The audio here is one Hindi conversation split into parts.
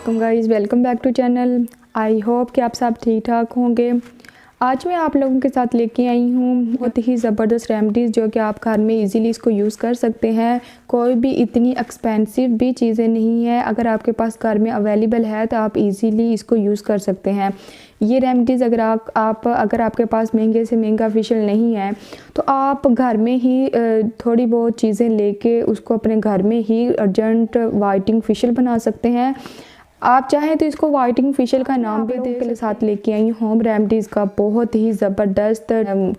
वालेकुम guys, welcome back to channel. I hope कि आप सब ठीक ठाक होंगे। आज मैं आप लोगों के साथ लेके आई हूँ बहुत ही ज़बरदस्त रेमेडीज़ जो कि आप घर में इजीली इसको यूज़ कर सकते हैं। कोई भी इतनी एक्सपेंसिव भी चीज़ें नहीं है, अगर आपके पास घर में अवेलेबल है तो आप इजीली इसको यूज़ कर सकते हैं। ये रेमेडीज़ अगर अगर आपके पास महंगे से महंगा फेशियल नहीं है तो आप घर में ही थोड़ी बहुत चीज़ें लेके उसको अपने घर में ही अर्जेंट वाइटनिंग फेशियल बना सकते हैं। आप चाहें तो इसको वाइटनिंग फेशियल का नाम भी दे के साथ लेके आई होम रेमेडीज़ का बहुत ही ज़बरदस्त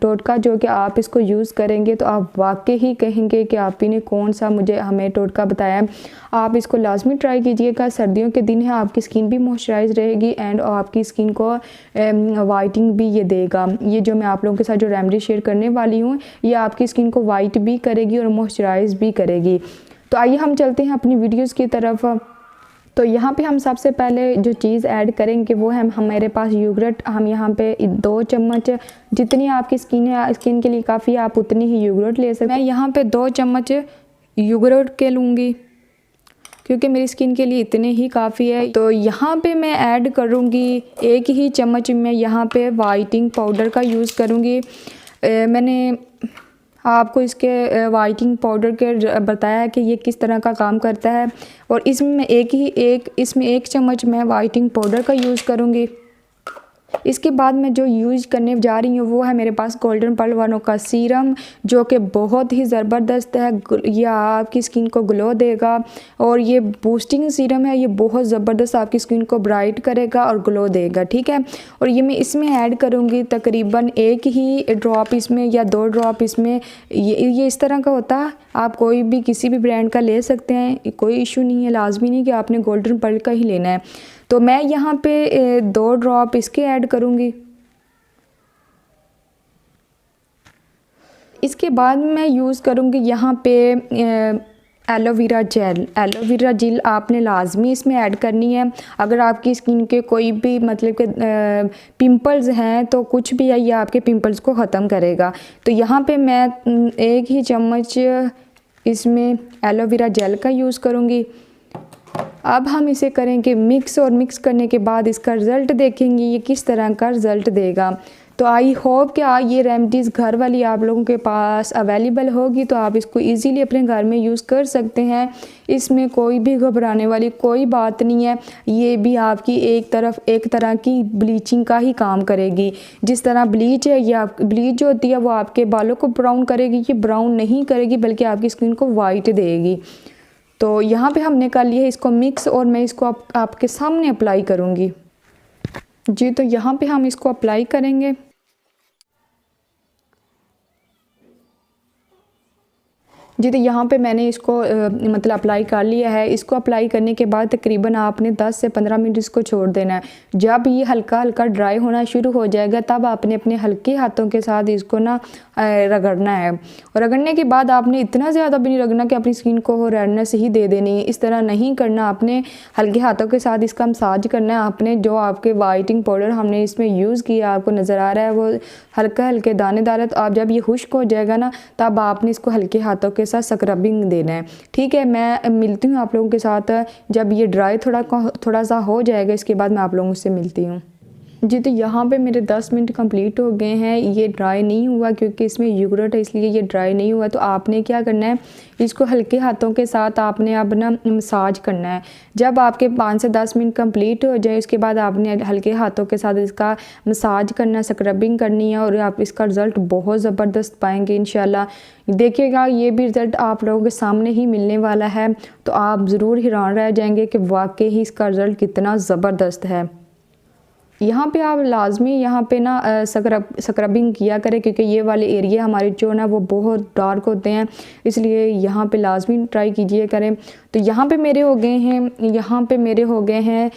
टोटका जो कि आप इसको यूज़ करेंगे तो आप वाकई ही कहेंगे कि आप ही ने कौन सा हमें टोटका बताया। आप इसको लाजमी ट्राई कीजिएगा। सर्दियों के दिन है, आपकी स्किन भी मॉइस्चराइज रहेगी एंड आपकी स्किन को वाइटनिंग भी ये देगा। ये जो मैं आप लोगों के साथ जो रेमेडी शेयर करने वाली हूँ ये आपकी स्किन को वाइट भी करेगी और मॉइस्चराइज भी करेगी। तो आइए हम चलते हैं अपनी वीडियोज़ की तरफ। तो यहाँ पे हम सबसे पहले जो चीज़ ऐड करेंगे वो है हमारे पास योगर्ट। हम यहाँ पे 2 चम्मच, जितनी आपकी स्किन के लिए काफ़ी आप उतनी ही योगर्ट ले सकते हैं। मैं यहाँ पे 2 चम्मच योगर्ट के लूँगी क्योंकि मेरी स्किन के लिए इतने ही काफ़ी है। तो यहाँ पे मैं ऐड करूँगी 1 ही चम्मच मैं यहाँ पे वाइटनिंग पाउडर का यूज़ करूँगी। मैंने आपको इसके वाइटनिंग पाउडर के बताया है कि ये किस तरह का काम करता है और इसमें मैं इसमें 1 चम्मच मैं वाइटनिंग पाउडर का यूज़ करूँगी। इसके बाद मैं जो यूज़ करने जा रही हूँ वो है मेरे पास गोल्डन पर्ल वालों का सीरम जो कि बहुत ही ज़बरदस्त है। ये आपकी स्किन को ग्लो देगा और ये बूस्टिंग सीरम है। ये बहुत ज़बरदस्त आपकी स्किन को ब्राइट करेगा और ग्लो देगा, ठीक है। और ये मैं इसमें ऐड करूँगी तकरीबन 1 ही ड्रॉप इसमें या 2 ड्रॉप इसमें। ये इस तरह का होता है। आप कोई भी किसी भी ब्रांड का ले सकते हैं, कोई इशू नहीं है। लाजमी नहीं कि आपने गोल्डन पर्ल का ही लेना है। तो मैं यहाँ पे 2 ड्रॉप इसके ऐड करूँगी। इसके बाद मैं यूज़ करूँगी यहाँ पे एलोवेरा जेल। एलोवेरा जेल आपने लाजमी इसमें ऐड करनी है। अगर आपकी स्किन के कोई भी मतलब के पिंपल्स हैं तो कुछ भी है ये आपके पिंपल्स को ख़त्म करेगा। तो यहाँ पे मैं 1 ही चम्मच इसमें एलोवेरा जेल का यूज़ करूँगी। अब हम इसे करेंगे मिक्स और मिक्स करने के बाद इसका रिज़ल्ट देखेंगे ये किस तरह का रिज़ल्ट देगा। तो आई होप कि ये रेमेडीज़ घर वाली आप लोगों के पास अवेलेबल होगी तो आप इसको इजीली अपने घर में यूज़ कर सकते हैं। इसमें कोई भी घबराने वाली कोई बात नहीं है। ये भी आपकी एक तरह की ब्लीचिंग का ही काम करेगी। जिस तरह ब्लीच है, ये ब्लीच जो होती है वो आपके बालों को ब्राउन करेगी, ये ब्राउन नहीं करेगी बल्कि आपकी स्किन को वाइट देगी। तो यहाँ पे हमने कर लिया है इसको मिक्स और मैं इसको आपके सामने अप्लाई करूँगी जी। तो यहाँ पे हम इसको अप्लाई करेंगे। जी तो यहाँ पे मैंने इसको मतलब अप्लाई कर लिया है। इसको अप्लाई करने के बाद तकरीबन आपने 10 से 15 मिनट इसको छोड़ देना है। जब ये हल्का हल्का ड्राई होना शुरू हो जाएगा तब आपने अपने हल्के हाथों के साथ इसको ना रगड़ना है। और रगड़ने के बाद आपने इतना ज़्यादा भी नहीं रगड़ना कि अपनी स्किन को रेडनेस ही दे देनी है। इस तरह नहीं करना, आपने हल्के हाथों के साथ इसका मसाज करना है। आपने जो आपके वाइटनिंग पाउडर हमने इसमें यूज़ किया आपको नज़र आ रहा है वो हल्का हल्के दानेदार है। तो आप जब ये खुश्क हो जाएगा ना तब आपने इसको हल्के हाथों के साथ स्क्रबिंग देना है, ठीक है। मैं मिलती हूँ आप लोगों के साथ जब ये ड्राई थोड़ा सा हो जाएगा। इसके बाद मैं आप लोगों से मिलती हूँ जी। तो यहाँ पे मेरे 10 मिनट कंप्लीट हो गए हैं। ये ड्राई नहीं हुआ क्योंकि इसमें योगर्ट है इसलिए ये ड्राई नहीं हुआ। तो आपने क्या करना है, इसको हल्के हाथों के साथ आपने अब ना मसाज करना है। जब आपके 5 से 10 मिनट कंप्लीट हो जाए उसके बाद आपने हल्के हाथों के साथ इसका मसाज करना, स्क्रबिंग करनी है और आप इसका रिज़ल्ट बहुत ज़बरदस्त पाएंगे इंशाल्लाह। देखिएगा ये भी रिज़ल्ट आप लोगों के सामने ही मिलने वाला है। तो आप ज़रूर हैरान रह जाएंगे कि वाकई ही इसका रिज़ल्ट कितना ज़बरदस्त है। यहाँ पे आप लाजमी यहाँ पे ना स्क्रबिंग किया करें क्योंकि ये वाले एरिया हमारे जो ना वो बहुत डार्क होते हैं, इसलिए यहाँ पे लाजमी ट्राई कीजिए करें। तो यहाँ पे मेरे हो गए हैं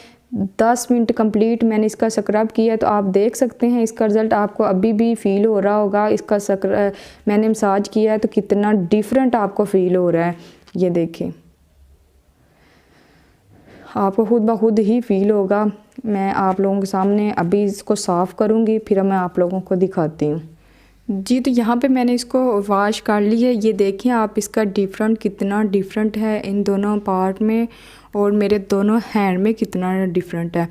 10 मिनट कंप्लीट मैंने इसका स्क्रब किया। तो आप देख सकते हैं इसका रिज़ल्ट आपको अभी भी फील हो रहा होगा। इसका मैंने मसाज किया है तो कितना डिफरेंट आपको फील हो रहा है, ये देखें आपको खुद ब खुद ही फील होगा। मैं आप लोगों के सामने अभी इसको साफ़ करूँगी फिर मैं आप लोगों को दिखाती हूँ। जी, तो यहाँ पे मैंने इसको वॉश कर ली है। ये देखिए आप, इसका डिफरेंट कितना डिफरेंट है इन दोनों पार्ट में, और मेरे दोनों हैंड में कितना डिफरेंट है।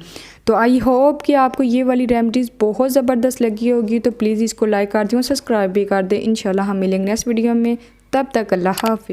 तो आई होप कि आपको ये वाली रेमेडीज़ बहुत ज़बरदस्त लगी होगी। तो प्लीज़ इसको लाइक कर दें और सब्सक्राइब भी कर दें। इंशाल्लाह हम मिलेंगे नेक्स्ट वीडियो में। तब तक अल्लाह हाफ़िज़।